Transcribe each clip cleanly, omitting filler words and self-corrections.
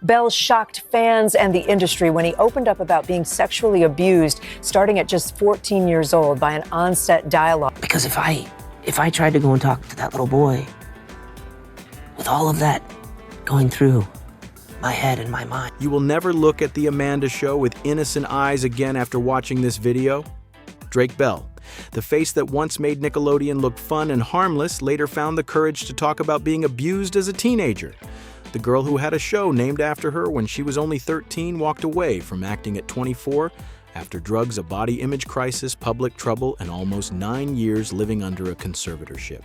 Bell shocked fans and the industry when he opened up about being sexually abused starting at just 14 years old by an on-set dialogue. Because if I tried to go and talk to that little boy, with all of that going through my head and my mind. You will never look at The Amanda Show with innocent eyes again after watching this video. Drake Bell, the face that once made Nickelodeon look fun and harmless, later found the courage to talk about being abused as a teenager. The girl who had a show named after her when she was only 13 walked away from acting at 24 after drugs, a body image crisis, public trouble, and almost 9 years living under a conservatorship.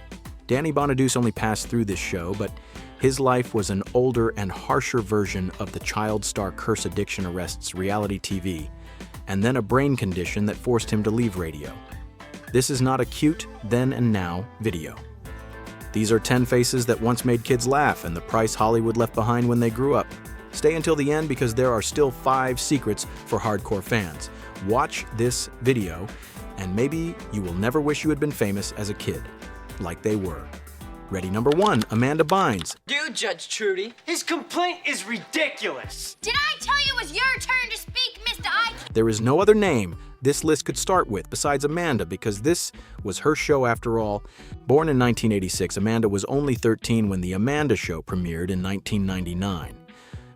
Danny Bonaduce only passed through this show, but his life was an older and harsher version of the child star curse addiction arrests reality TV, and then a brain condition that forced him to leave radio. This is not a cute then and now video. These are 10 faces that once made kids laugh and the price Hollywood left behind when they grew up. Stay until the end because there are still 5 secrets for hardcore fans. Watch this video and maybe you will never wish you had been famous as a kid, like they were. Ready number 1, Amanda Bynes. Dude, Judge Trudy, his complaint is ridiculous. Did I tell you it was your turn to speak, Mr. Ike? There is no other name this list could start with besides Amanda because this was her show after all. Born in 1986, Amanda was only 13 when The Amanda Show premiered in 1999.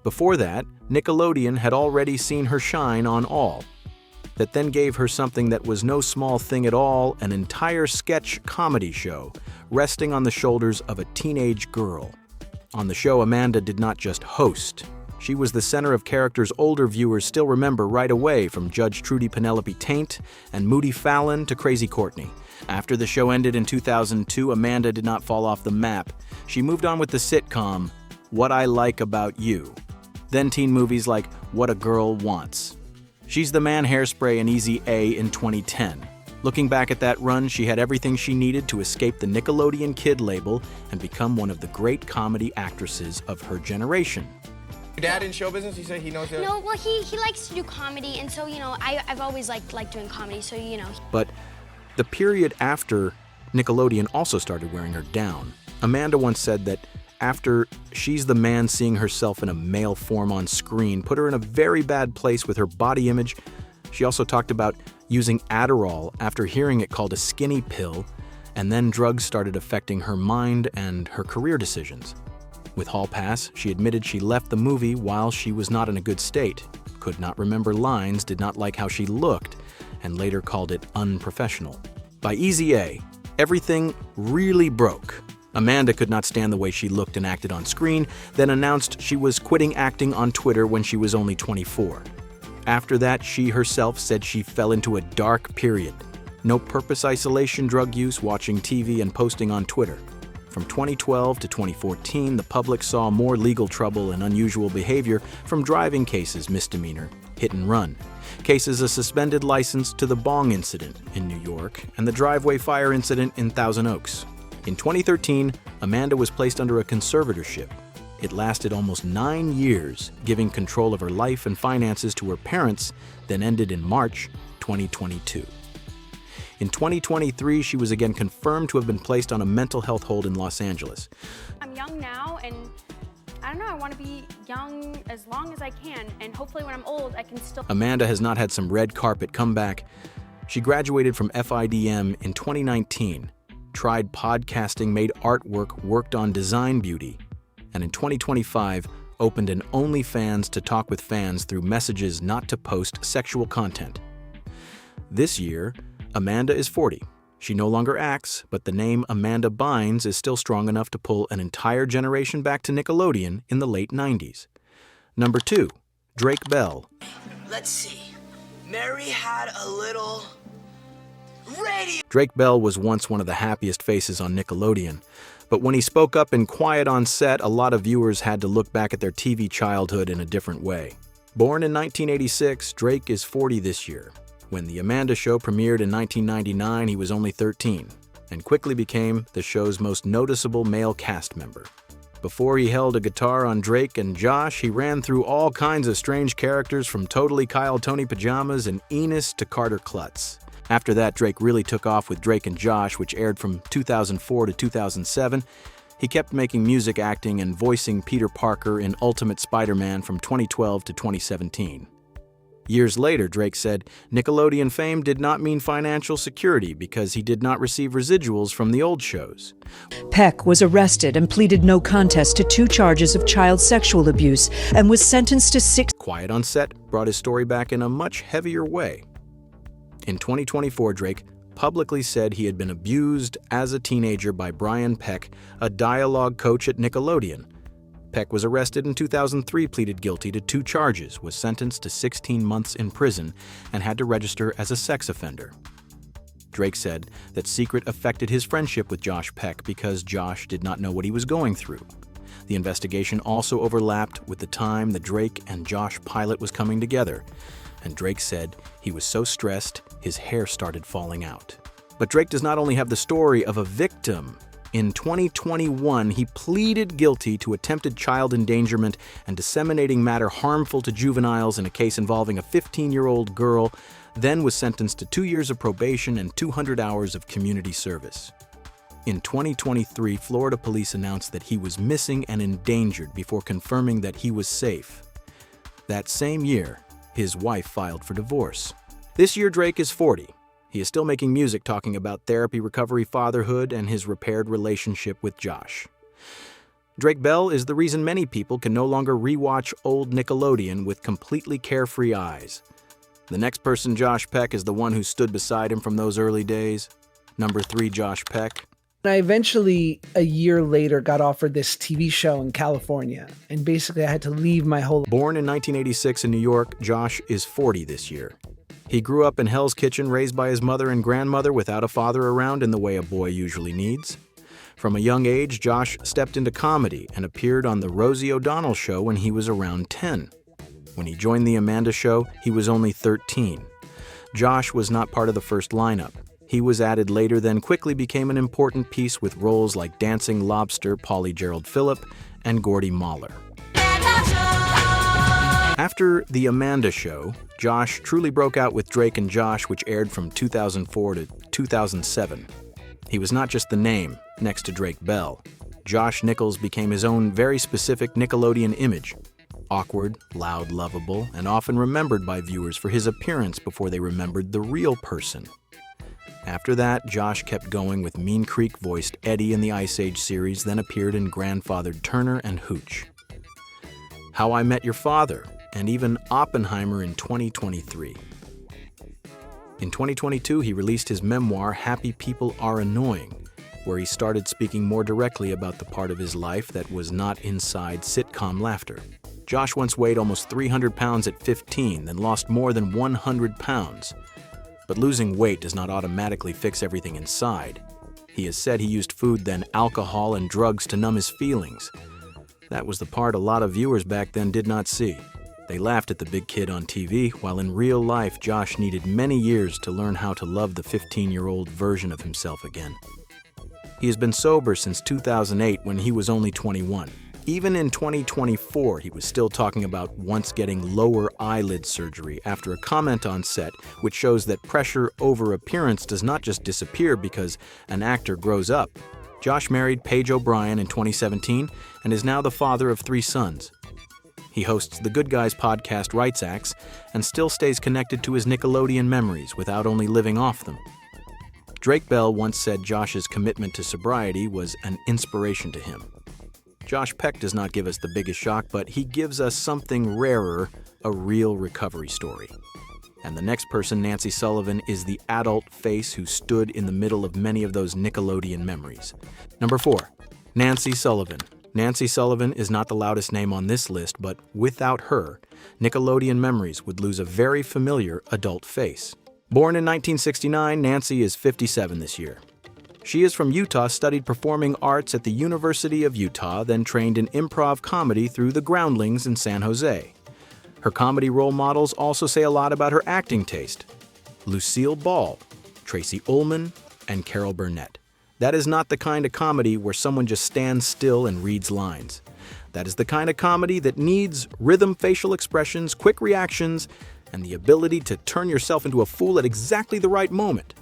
Before that, Nickelodeon had already seen her shine on All. That then gave her something that was no small thing at all, an entire sketch comedy show, resting on the shoulders of a teenage girl. On the show, Amanda did not just host. She was the center of characters older viewers still remember right away, from Judge Trudy Penelope Taynt and Moody Fallon to Crazy Courtney. After the show ended in 2002, Amanda did not fall off the map. She moved on with the sitcom What I Like About You, then teen movies like What a Girl Wants. She's the man Hairspray and Easy A in 2010. Looking back at that run, she had everything she needed to escape the Nickelodeon kid label and become one of the great comedy actresses of her generation. Your dad in show business? You say he knows that? No, well, he likes to do comedy, and so, I've always liked doing comedy, so, But the period after Nickelodeon also started wearing her down. Amanda once said that after She's the Man seeing herself in a male form on screen put her in a very bad place with her body image. She also talked about using Adderall after hearing it called a skinny pill, and then drugs started affecting her mind and her career decisions. With Hall Pass, she admitted she left the movie while she was not in a good state, could not remember lines, did not like how she looked, and later called it unprofessional. By Easy A, everything really broke. Amanda could not stand the way she looked and acted on screen, then announced she was quitting acting on Twitter when she was only 24. After that, she herself said she fell into a dark period. No purpose isolation, drug use, watching TV, and posting on Twitter. From 2012 to 2014, the public saw more legal trouble and unusual behavior, from driving cases, misdemeanor, hit and run, cases of suspended license to the bong incident in New York and the driveway fire incident in Thousand Oaks. In 2013, Amanda was placed under a conservatorship. It lasted almost 9 years, giving control of her life and finances to her parents, then ended in March 2022. In 2023, she was again confirmed to have been placed on a mental health hold in Los Angeles. I'm young now, and I don't know, I want to be young as long as I can, and hopefully when I'm old, I can still... Amanda has not had some red carpet comeback. She graduated from FIDM in 2019, tried podcasting, made artwork, worked on design beauty, and in 2025, opened an OnlyFans to talk with fans through messages not to post sexual content. This year, Amanda is 40. She no longer acts, but the name Amanda Bynes is still strong enough to pull an entire generation back to Nickelodeon in the late 90s. Number 2, Drake Bell. Let's see. Mary had a little radio. Drake Bell was once one of the happiest faces on Nickelodeon, but when he spoke up in quiet on set, a lot of viewers had to look back at their TV childhood in a different way. Born in 1986, Drake is 40 this year. When The Amanda Show premiered in 1999, he was only 13, and quickly became the show's most noticeable male cast member. Before he held a guitar on Drake and Josh, he ran through all kinds of strange characters, from Totally Kyle Tony Pajamas and Enos to Carter Klutz. After that, Drake really took off with Drake and Josh, which aired from 2004 to 2007. He kept making music, acting, and voicing Peter Parker in Ultimate Spider-Man from 2012 to 2017. Years later, Drake said Nickelodeon fame did not mean financial security because he did not receive residuals from the old shows. Peck was arrested and pleaded no contest to 2 charges of child sexual abuse and was sentenced to 6. Quiet on Set brought his story back in a much heavier way. In 2024, Drake publicly said he had been abused as a teenager by Brian Peck, a dialogue coach at Nickelodeon. Peck was arrested in 2003, pleaded guilty to 2 charges, was sentenced to 16 months in prison, and had to register as a sex offender. Drake said that secret affected his friendship with Josh Peck because Josh did not know what he was going through. The investigation also overlapped with the time the Drake and Josh pilot was coming together, and Drake said he was so stressed his hair started falling out. But Drake does not only have the story of a victim. In 2021, he pleaded guilty to attempted child endangerment and disseminating matter harmful to juveniles in a case involving a 15-year-old girl, then was sentenced to 2 years of probation and 200 hours of community service. In 2023, Florida police announced that he was missing and endangered before confirming that he was safe. That same year, his wife filed for divorce. This year, Drake is 40. He is still making music talking about therapy, recovery, fatherhood, and his repaired relationship with Josh. Drake Bell is the reason many people can no longer rewatch old Nickelodeon with completely carefree eyes. The next person, Josh Peck, is the one who stood beside him from those early days. Number 3, Josh Peck. I eventually, a year later, got offered this TV show in California, and basically I had to leave my whole... Born in 1986 in New York, Josh is 40 this year. He grew up in Hell's Kitchen, raised by his mother and grandmother without a father around in the way a boy usually needs. From a young age, Josh stepped into comedy and appeared on The Rosie O'Donnell Show when he was around 10. When he joined The Amanda Show, he was only 13. Josh was not part of the first lineup. He was added later, then quickly became an important piece with roles like Dancing Lobster, Polly Gerald Phillip, and Gordy Mahler. After The Amanda Show, Josh truly broke out with Drake and Josh, which aired from 2004 to 2007. He was not just the name next to Drake Bell. Josh Nichols became his own very specific Nickelodeon image. Awkward, loud, lovable, and often remembered by viewers for his appearance before they remembered the real person. After that, Josh kept going with Mean Creek voiced Eddie in the Ice Age series, then appeared in Grandfathered Turner and Hooch. How I Met Your Father, and even Oppenheimer in 2023. In 2022, he released his memoir, Happy People Are Annoying, where he started speaking more directly about the part of his life that was not inside sitcom laughter. Josh once weighed almost 300 pounds at 15, then lost more than 100 pounds. But losing weight does not automatically fix everything inside. He has said he used food, then alcohol and drugs to numb his feelings. That was the part a lot of viewers back then did not see. They laughed at the big kid on TV, while in real life, Josh needed many years to learn how to love the 15-year-old version of himself again. He has been sober since 2008 when he was only 21. Even in 2024, he was still talking about once getting lower eyelid surgery after a comment on set which shows that pressure over appearance does not just disappear because an actor grows up. Josh married Paige O'Brien in 2017 and is now the father of 3 sons. He hosts the Good Guys podcast Rights Acts and still stays connected to his Nickelodeon memories without only living off them. Drake Bell once said Josh's commitment to sobriety was an inspiration to him. Josh Peck does not give us the biggest shock, but he gives us something rarer, a real recovery story. And the next person, Nancy Sullivan, is the adult face who stood in the middle of many of those Nickelodeon memories. Number 4, Nancy Sullivan. Nancy Sullivan is not the loudest name on this list, but without her, Nickelodeon memories would lose a very familiar adult face. Born in 1969, Nancy is 57 this year. She is from Utah, studied performing arts at the University of Utah, then trained in improv comedy through the Groundlings in San Jose. Her comedy role models also say a lot about her acting taste. Lucille Ball, Tracy Ullman, and Carol Burnett. That is not the kind of comedy where someone just stands still and reads lines. That is the kind of comedy that needs rhythm, facial expressions, quick reactions, and the ability to turn yourself into a fool at exactly the right moment.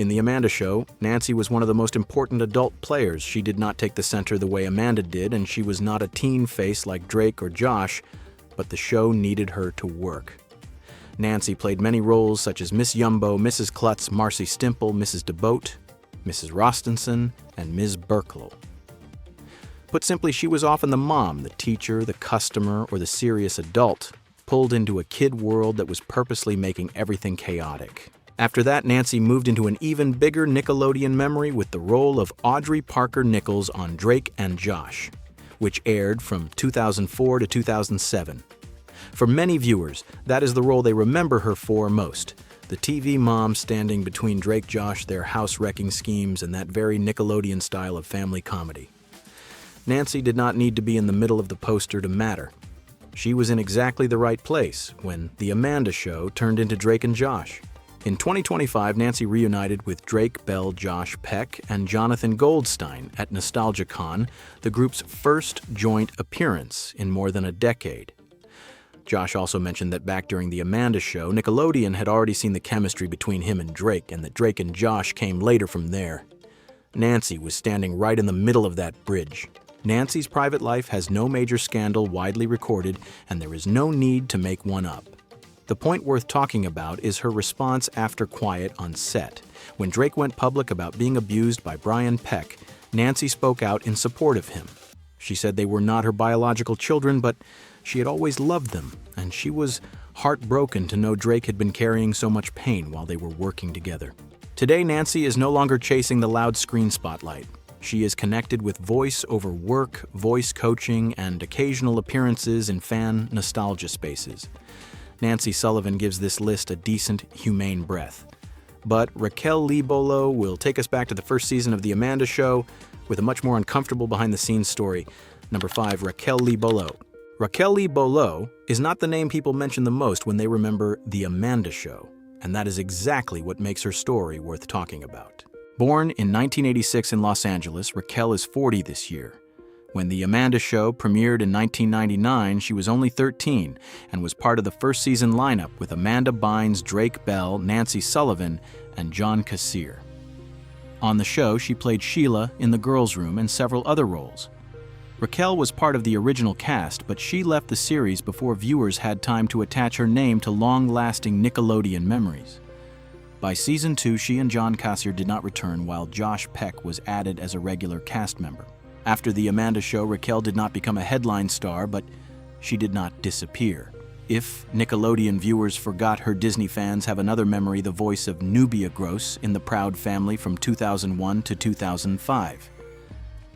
In The Amanda Show, Nancy was one of the most important adult players. She did not take the center the way Amanda did, and she was not a teen face like Drake or Josh, but the show needed her to work. Nancy played many roles such as Miss Yumbo, Mrs. Klutz, Marcy Stimple, Mrs. DeBoat, Mrs. Rostenson, and Ms. Burklow. Put simply, she was often the mom, the teacher, the customer, or the serious adult, pulled into a kid world that was purposely making everything chaotic. After that, Nancy moved into an even bigger Nickelodeon memory with the role of Audrey Parker Nichols on Drake and Josh, which aired from 2004 to 2007. For many viewers, that is the role they remember her for most. The TV mom standing between Drake Josh, their house-wrecking schemes, and that very Nickelodeon style of family comedy. Nancy did not need to be in the middle of the poster to matter. She was in exactly the right place when The Amanda Show turned into Drake and Josh. In 2025, Nancy reunited with Drake, Bell, Josh, Peck, and Jonathan Goldstein at NostalgiaCon, the group's first joint appearance in more than a decade. Josh also mentioned that back during The Amanda Show, Nickelodeon had already seen the chemistry between him and Drake, and that Drake and Josh came later from there. Nancy was standing right in the middle of that bridge. Nancy's private life has no major scandal widely recorded, and there is no need to make one up. The point worth talking about is her response after quiet on set. When Drake went public about being abused by Brian Peck, Nancy spoke out in support of him. She said they were not her biological children, but she had always loved them, and she was heartbroken to know Drake had been carrying so much pain while they were working together. Today, Nancy is no longer chasing the loud screen spotlight. She is connected with voice over work, voice coaching, and occasional appearances in fan nostalgia spaces. Nancy Sullivan gives this list a decent, humane breath. But Raquel Lee Bolo will take us back to the first season of The Amanda Show with a much more uncomfortable behind-the-scenes story. Number 5, Raquel Lee Bolo. Raquel Lee Bolo is not the name people mention the most when they remember The Amanda Show, and that is exactly what makes her story worth talking about. Born in 1986 in Los Angeles, Raquel is 40 this year. When The Amanda Show premiered in 1999, she was only 13 and was part of the first season lineup with Amanda Bynes, Drake Bell, Nancy Sullivan, and John Kassir. On the show, she played Sheila in The Girls' Room and several other roles. Raquel was part of the original cast, but she left the series before viewers had time to attach her name to long-lasting Nickelodeon memories. By season 2, she and John Kassir did not return, while Josh Peck was added as a regular cast member. After The Amanda Show, Raquel did not become a headline star, but she did not disappear. If Nickelodeon viewers forgot her, Disney fans have another memory, the voice of Nubia Gross in The Proud Family from 2001 to 2005.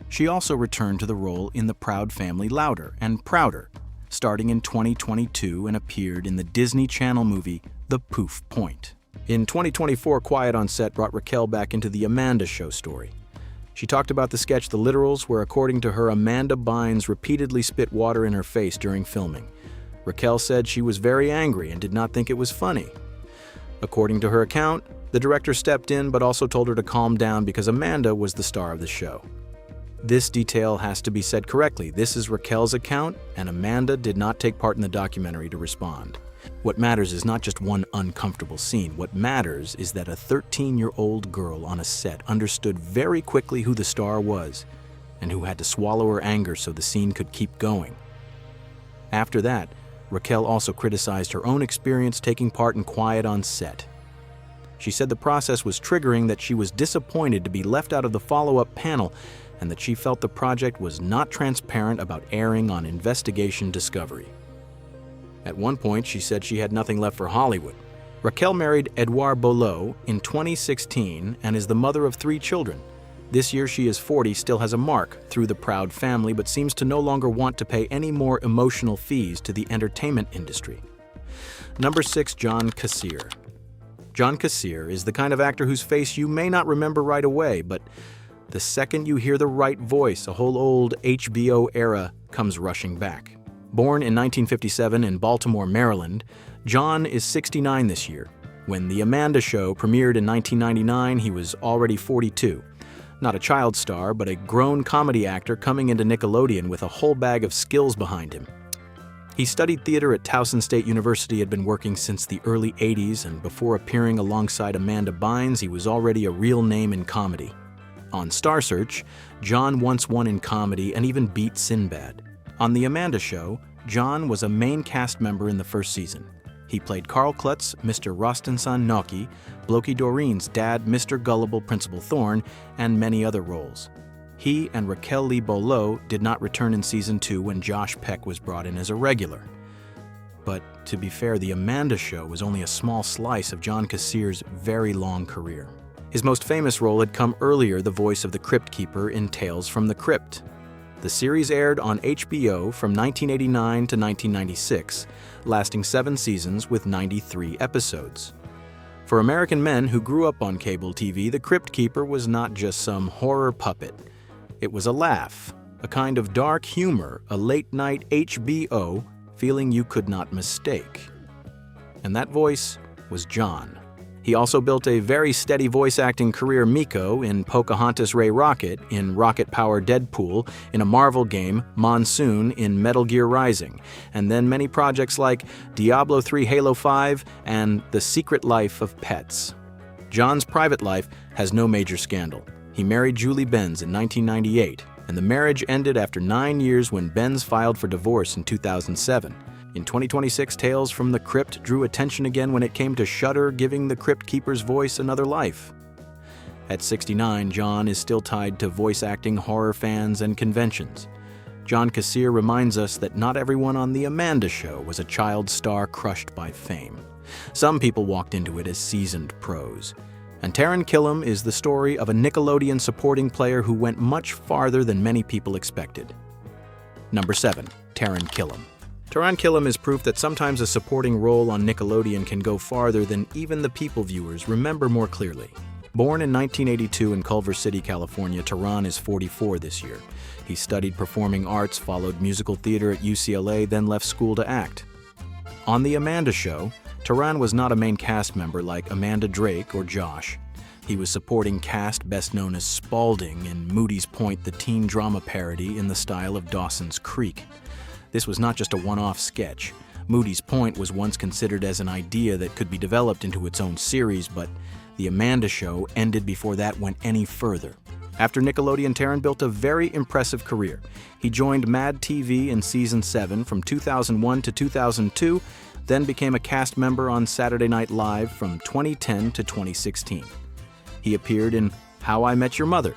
She also returned to the role in The Proud Family Louder and Prouder, starting in 2022, and appeared in the Disney Channel movie The Poof Point. In 2024, Quiet on Set brought Raquel back into The Amanda Show story. She talked about the sketch The Literals, where, according to her, Amanda Bynes repeatedly spit water in her face during filming. Raquel said she was very angry and did not think it was funny. According to her account, the director stepped in but also told her to calm down because Amanda was the star of the show. This detail has to be said correctly. This is Raquel's account, and Amanda did not take part in the documentary to respond. What matters is not just one uncomfortable scene. What matters is that a 13-year-old girl on a set understood very quickly who the star was and who had to swallow her anger so the scene could keep going. After that, Raquel also criticized her own experience taking part in Quiet on Set. She said the process was triggering, that she was disappointed to be left out of the follow-up panel, and that she felt the project was not transparent about airing on Investigation Discovery. At one point, she said she had nothing left for Hollywood. Raquel married Edouard Bolo in 2016 and is the mother of 3 children. This year she is 40, still has a mark through the Proud Family, but seems to no longer want to pay any more emotional fees to the entertainment industry. Number 6, John Kassir. John Kassir is the kind of actor whose face you may not remember right away, but the second you hear the right voice, a whole old HBO era comes rushing back. Born in 1957 in Baltimore, Maryland, John is 69 this year. When The Amanda Show premiered in 1999, he was already 42. Not a child star, but a grown comedy actor coming into Nickelodeon with a whole bag of skills behind him. He studied theater at Towson State University, had been working since the early 80s, and before appearing alongside Amanda Bynes, he was already a real name in comedy. On Star Search, John once won in comedy and even beat Sinbad. On The Amanda Show, John was a main cast member in the first season. He played Carl Klutz, Mr. Rostenson Noki, Blokey Doreen's dad, Mr. Gullible Principal Thorne, and many other roles. He and Raquel Lee Bolo did not return in season 2 when Josh Peck was brought in as a regular. But to be fair, The Amanda Show was only a small slice of John Kassir's very long career. His most famous role had come earlier, the voice of the Crypt Keeper in Tales from the Crypt. The series aired on HBO from 1989 to 1996, lasting 7 seasons with 93 episodes. For American men who grew up on cable TV, the Crypt Keeper was not just some horror puppet. It was a laugh, a kind of dark humor, a late-night HBO feeling you could not mistake. And that voice was John. He also built a very steady voice acting career, Miko, in Pocahontas Ray Rocket, in Rocket Power Deadpool, in a Marvel game, Monsoon, in Metal Gear Rising, and then many projects like Diablo 3 Halo 5 and The Secret Life of Pets. John's private life has no major scandal. He married Julie Benz in 1998, and the marriage ended after 9 years when Benz filed for divorce in 2007. In 2026, Tales from the Crypt drew attention again when it came to Shudder giving the Crypt Keeper's voice another life. At 69, John is still tied to voice acting, horror fans, and conventions. John Kassir reminds us that not everyone on The Amanda Show was a child star crushed by fame. Some people walked into it as seasoned pros. And Taran Killam is the story of a Nickelodeon supporting player who went much farther than many people expected. Number 7. Taran Killam. Taran Killam is proof that sometimes a supporting role on Nickelodeon can go farther than even the people viewers remember more clearly. Born in 1982 in Culver City, California, Taran is 44 this year. He studied performing arts, followed musical theater at UCLA, then left school to act. On The Amanda Show, Taran was not a main cast member like Amanda Drake or Josh. He was supporting cast best known as Spaulding in Moody's Point, the teen drama parody in the style of Dawson's Creek. This was not just a one-off sketch. Moody's Point was once considered as an idea that could be developed into its own series, but The Amanda Show ended before that went any further. After Nickelodeon, Taran built a very impressive career. He joined Mad TV in Season 7 from 2001 to 2002, then became a cast member on Saturday Night Live from 2010 to 2016. He appeared in How I Met Your Mother,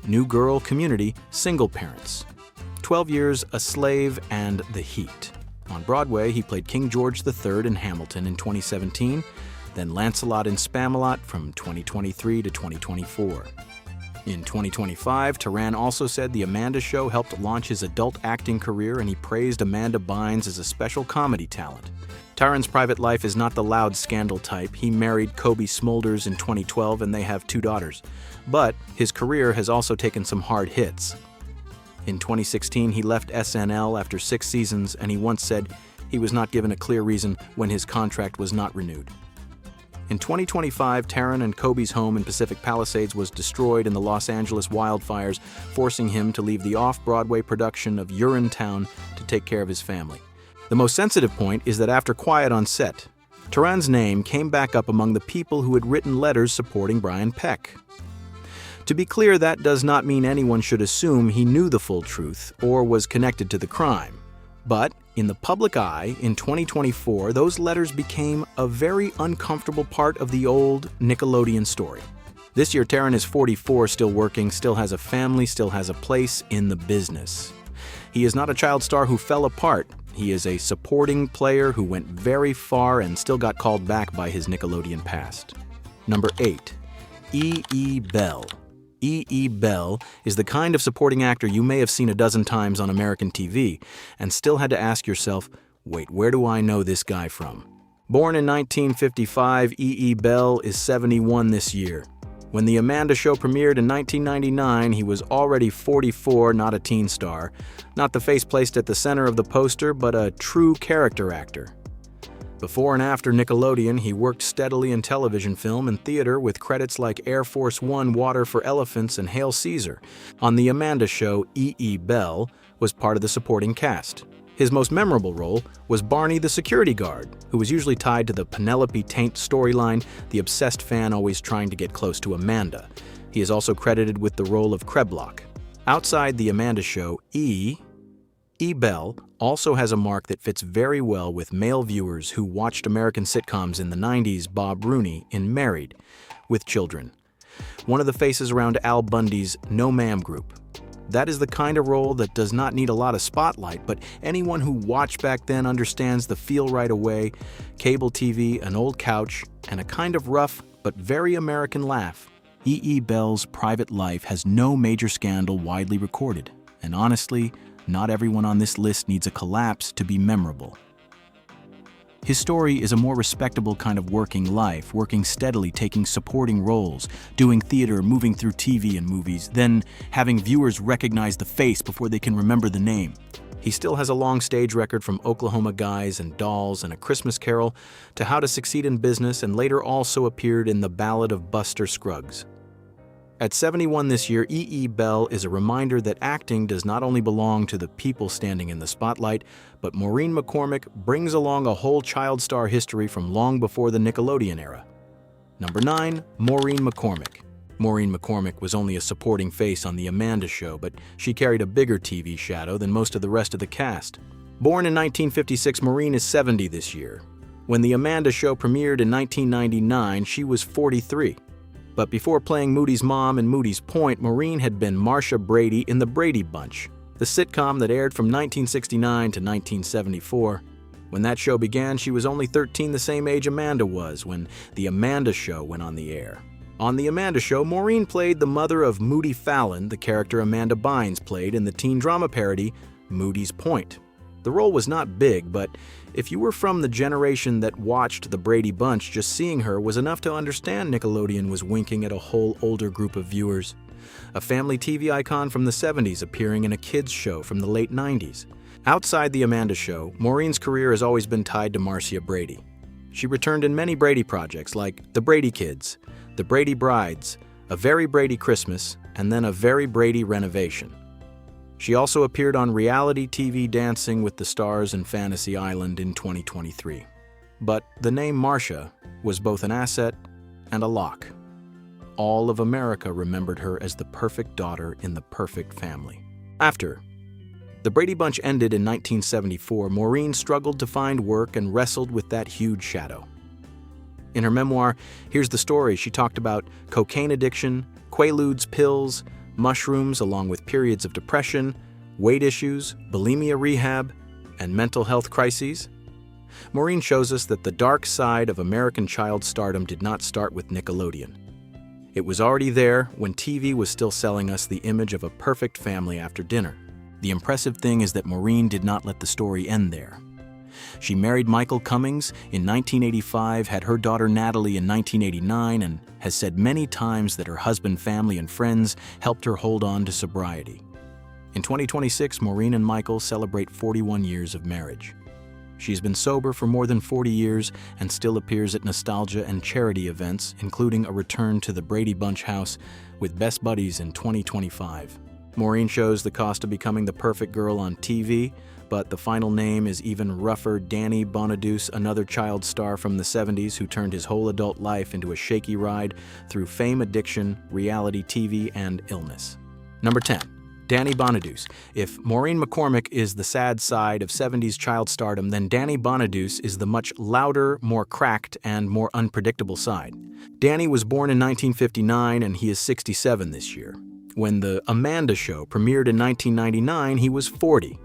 New Girl, Community, Single Parents, 12 Years a Slave, and The Heat. On Broadway, he played King George III in Hamilton in 2017, then Lancelot in Spamalot from 2023 to 2024. In 2025, Taran also said The Amanda Show helped launch his adult acting career, and he praised Amanda Bynes as a special comedy talent. Taran's private life is not the loud scandal type. He married Kobe Smulders in 2012 and they have 2 daughters. But his career has also taken some hard hits. In 2016, he left SNL after 6 seasons, and he once said he was not given a clear reason when his contract was not renewed. In 2025, Taran and Kobe's home in Pacific Palisades was destroyed in the Los Angeles wildfires, forcing him to leave the off-Broadway production of Urinetown to take care of his family. The most sensitive point is that after quiet on set, Taran's name came back up among the people who had written letters supporting Brian Peck. To be clear, that does not mean anyone should assume he knew the full truth or was connected to the crime. But in the public eye, in 2024, those letters became a very uncomfortable part of the old Nickelodeon story. This year, Taran is 44, still working, still has a family, still has a place in the business. He is not a child star who fell apart. He is a supporting player who went very far and still got called back by his Nickelodeon past. Number 8. E.E. Bell. E.E. Bell is the kind of supporting actor you may have seen a dozen times on American TV and still had to ask yourself, wait, where do I know this guy from? Born in 1955, E.E. Bell is 71 this year. When The Amanda Show premiered in 1999, he was already 44, not a teen star, not the face placed at the center of the poster, but a true character actor. Before and after Nickelodeon, he worked steadily in television, film, and theater with credits like Air Force One, Water for Elephants, and Hail Caesar. On The Amanda Show, E.E. Bell was part of the supporting cast. His most memorable role was Barney the security guard, who was usually tied to the Penelope Taynt storyline, the obsessed fan always trying to get close to Amanda. He is also credited with the role of Kreblock. Outside the Amanda Show, E. Bell also has a mark that fits very well with male viewers who watched American sitcoms in the 90s, Bob Rooney in Married, with children. One of the faces around Al Bundy's No Ma'am group. That is the kind of role that does not need a lot of spotlight, but anyone who watched back then understands the feel right away, cable TV, an old couch, and a kind of rough but very American laugh. E. Bell's private life has no major scandal widely recorded, and honestly, not everyone on this list needs a collapse to be memorable. His story is a more respectable kind of working life, working steadily, taking supporting roles, doing theater, moving through TV and movies, then having viewers recognize the face before they can remember the name. He still has a long stage record from Oklahoma Guys and Dolls and A Christmas Carol to How to Succeed in Business, and later also appeared in The Ballad of Buster Scruggs. At 71 this year, E. Bell is a reminder that acting does not only belong to the people standing in the spotlight, but Maureen McCormick brings along a whole child star history from long before the Nickelodeon era. Number 9, Maureen McCormick. Maureen McCormick was only a supporting face on The Amanda Show, but she carried a bigger TV shadow than most of the rest of the cast. Born in 1956, Maureen is 70 this year. When The Amanda Show premiered in 1999, she was 43. But before playing Moody's mom in Moody's Point, Maureen had been Marcia Brady in The Brady Bunch, the sitcom that aired from 1969 to 1974. When that show began, she was only 13, the same age Amanda was when The Amanda Show went on the air. On The Amanda Show, Maureen played the mother of Moody Fallon, the character Amanda Bynes played in the teen drama parody Moody's Point. The role was not big, but if you were from the generation that watched The Brady Bunch, just seeing her was enough to understand Nickelodeon was winking at a whole older group of viewers. A family TV icon from the 70s appearing in a kids' show from the late 90s. Outside The Amanda Show, Maureen's career has always been tied to Marcia Brady. She returned in many Brady projects like The Brady Kids, The Brady Brides, A Very Brady Christmas, and then A Very Brady Renovation. She also appeared on reality TV Dancing with the Stars and Fantasy Island in 2023. But the name Marcia was both an asset and a lock. All of America remembered her as the perfect daughter in the perfect family. After The Brady Bunch ended in 1974, Maureen struggled to find work and wrestled with that huge shadow. In her memoir, Here's the Story, she talked about cocaine addiction, Quaaludes pills, mushrooms along with periods of depression, weight issues, bulimia rehab, and mental health crises. Maureen shows us that the dark side of American child stardom did not start with Nickelodeon. It was already there when TV was still selling us the image of a perfect family after dinner. The impressive thing is that Maureen did not let the story end there. She married Michael Cummings in 1985, had her daughter Natalie in 1989, and has said many times that her husband, family, and friends helped her hold on to sobriety. In 2026, Maureen and Michael celebrate 41 years of marriage. She's been sober for more than 40 years and still appears at nostalgia and charity events, including a return to the Brady Bunch house with Best Buddies in 2025. Maureen shows the cost of becoming the perfect girl on TV, but the final name is even rougher. Danny Bonaduce, another child star from the 70s who turned his whole adult life into a shaky ride through fame, addiction, reality TV, and illness. Number 10. Danny Bonaduce. If Maureen McCormick is the sad side of 70s child stardom, then Danny Bonaduce is the much louder, more cracked, and more unpredictable side. Danny was born in 1959 and he is 67 this year. When The Amanda Show premiered in 1999, he was 40.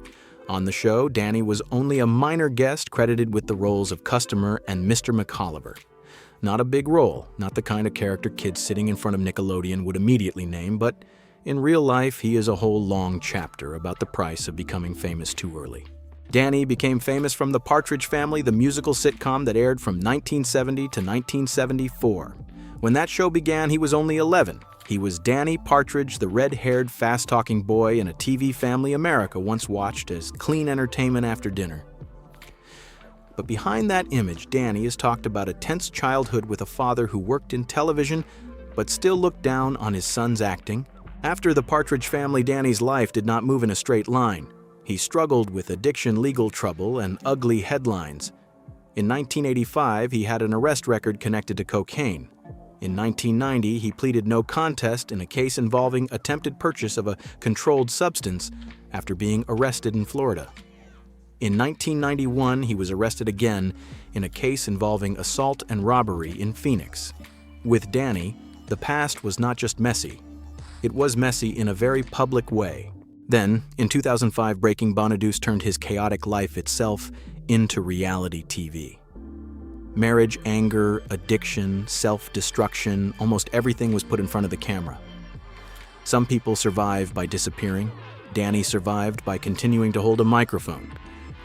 On the show, Danny was only a minor guest credited with the roles of Customer and Mr. McColliver. Not a big role, not the kind of character kids sitting in front of Nickelodeon would immediately name, but in real life, he is a whole long chapter about the price of becoming famous too early. Danny became famous from The Partridge Family, the musical sitcom that aired from 1970 to 1974. When that show began, he was only 11. He was Danny Partridge, the red-haired, fast-talking boy in a TV family America once watched as clean entertainment after dinner. But behind that image, Danny is talked about a tense childhood with a father who worked in television but still looked down on his son's acting. After The Partridge Family, Danny's life did not move in a straight line. He struggled with addiction, legal trouble, and ugly headlines. In 1985, he had an arrest record connected to cocaine. In 1990, he pleaded no contest in a case involving attempted purchase of a controlled substance after being arrested in Florida. In 1991, he was arrested again in a case involving assault and robbery in Phoenix. With Danny, the past was not just messy. It was messy in a very public way. Then, in 2005, Breaking Bonadus turned his chaotic life itself into reality TV. Marriage, anger, addiction, self-destruction, almost everything was put in front of the camera. Some people survive by disappearing. Danny survived by continuing to hold a microphone.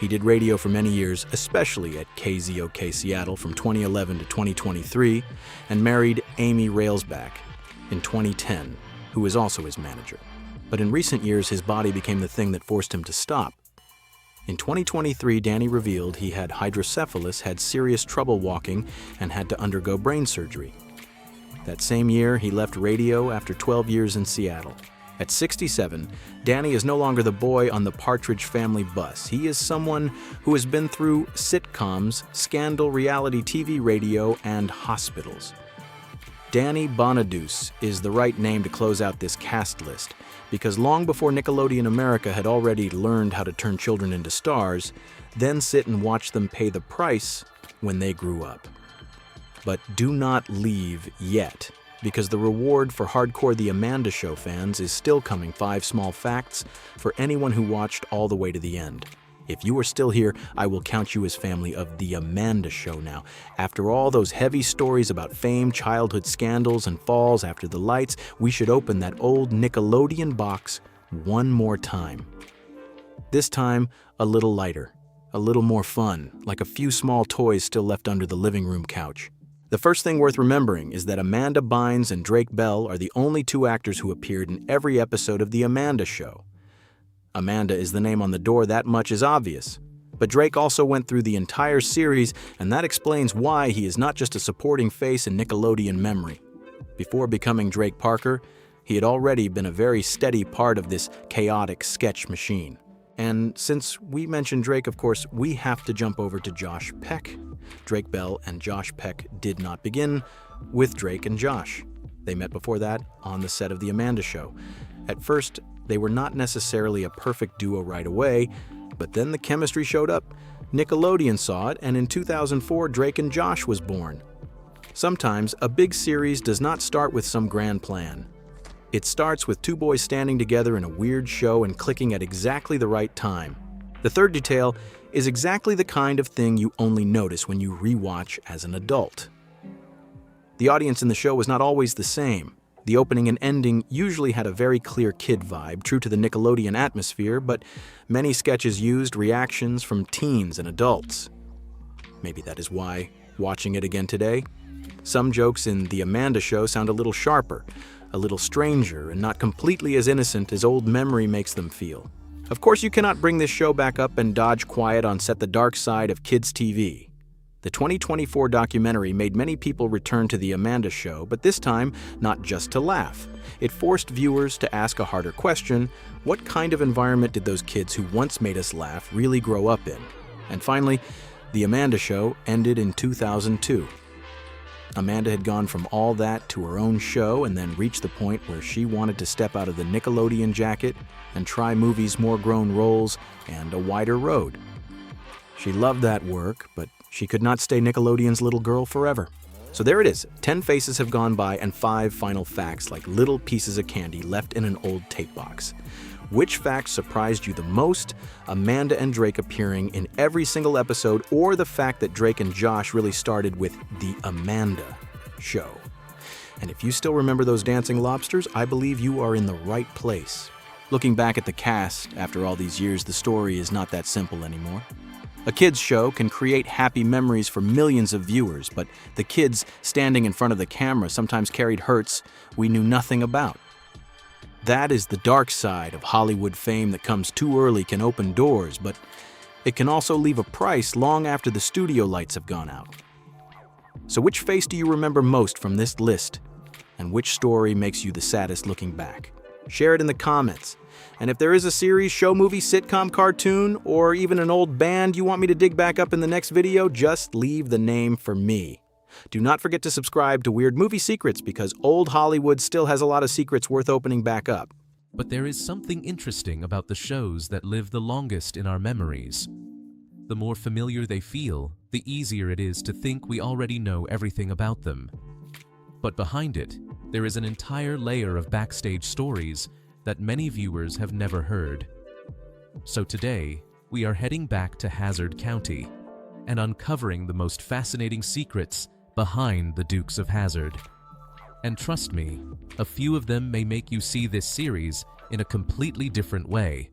He did radio for many years, especially at KZOK Seattle from 2011 to 2023, and married Amy Railsback in 2010, who is also his manager. But in recent years, his body became the thing that forced him to stop. In 2023, Danny revealed he had hydrocephalus, had serious trouble walking, and had to undergo brain surgery. That same year, he left radio after 12 years in Seattle. At 67, Danny is no longer the boy on the Partridge Family bus. He is someone who has been through sitcoms, scandal, reality TV, radio, and hospitals. Danny Bonadus is the right name to close out this cast list, because long before Nickelodeon America had already learned how to turn children into stars, then sit and watch them pay the price when they grew up. But do not leave yet, because the reward for hardcore The Amanda Show fans is still coming. 5 small facts for anyone who watched all the way to the end. If you are still here, I will count you as family of The Amanda Show now. After all those heavy stories about fame, childhood scandals, and falls after the lights, we should open that old Nickelodeon box one more time. This time, a little lighter, a little more fun, like a few small toys still left under the living room couch. The first thing worth remembering is that Amanda Bynes and Drake Bell are the only 2 actors who appeared in every episode of The Amanda Show. Amanda is the name on the door, that much is obvious. But Drake also went through the entire series, and that explains why he is not just a supporting face in Nickelodeon memory. Before becoming Drake Parker, he had already been a very steady part of this chaotic sketch machine. And since we mentioned Drake, of course, we have to jump over to Josh Peck. Drake Bell and Josh Peck did not begin with Drake and Josh. They met before that on the set of The Amanda Show. At first, they were not necessarily a perfect duo right away, but then the chemistry showed up. Nickelodeon saw it, and in 2004, Drake and Josh was born. Sometimes, a big series does not start with some grand plan. It starts with 2 boys standing together in a weird show and clicking at exactly the right time. The third detail is exactly the kind of thing you only notice when you rewatch as an adult. The audience in the show was not always the same. The opening and ending usually had a very clear kid vibe, true to the Nickelodeon atmosphere, but many sketches used reactions from teens and adults. Maybe that is why, watching it again today, some jokes in The Amanda Show sound a little sharper, a little stranger, and not completely as innocent as old memory makes them feel. Of course, you cannot bring this show back up and dodge quiet on Set the Dark Side of Kids TV. The 2024 documentary made many people return to The Amanda Show, but this time, not just to laugh. It forced viewers to ask a harder question: what kind of environment did those kids who once made us laugh really grow up in? And finally, The Amanda Show ended in 2002. Amanda had gone from all that to her own show and then reached the point where she wanted to step out of the Nickelodeon jacket and try movies' more grown roles and a wider road. She loved that work, but she could not stay Nickelodeon's little girl forever. So there it is. 10 faces have gone by and 5 final facts, like little pieces of candy left in an old tape box. Which fact surprised you the most? Amanda and Drake appearing in every single episode, or the fact that Drake and Josh really started with The Amanda Show? And if you still remember those dancing lobsters, I believe you are in the right place. Looking back at the cast, after all these years, the story is not that simple anymore. A kids' show can create happy memories for millions of viewers, but the kids standing in front of the camera sometimes carried hurts we knew nothing about. That is the dark side of Hollywood fame that comes too early, can open doors, but it can also leave a price long after the studio lights have gone out. So which face do you remember most from this list? And which story makes you the saddest looking back? Share it in the comments. And if there is a series, show, movie, sitcom, cartoon, or even an old band you want me to dig back up in the next video, just leave the name for me. Do not forget to subscribe to Weird Movie Secrets because old Hollywood still has a lot of secrets worth opening back up. But there is something interesting about the shows that live the longest in our memories. The more familiar they feel, the easier it is to think we already know everything about them. But behind it, there is an entire layer of backstage stories that many viewers have never heard. So today, we are heading back to Hazard County and uncovering the most fascinating secrets behind the Dukes of Hazzard. And trust me, a few of them may make you see this series in a completely different way.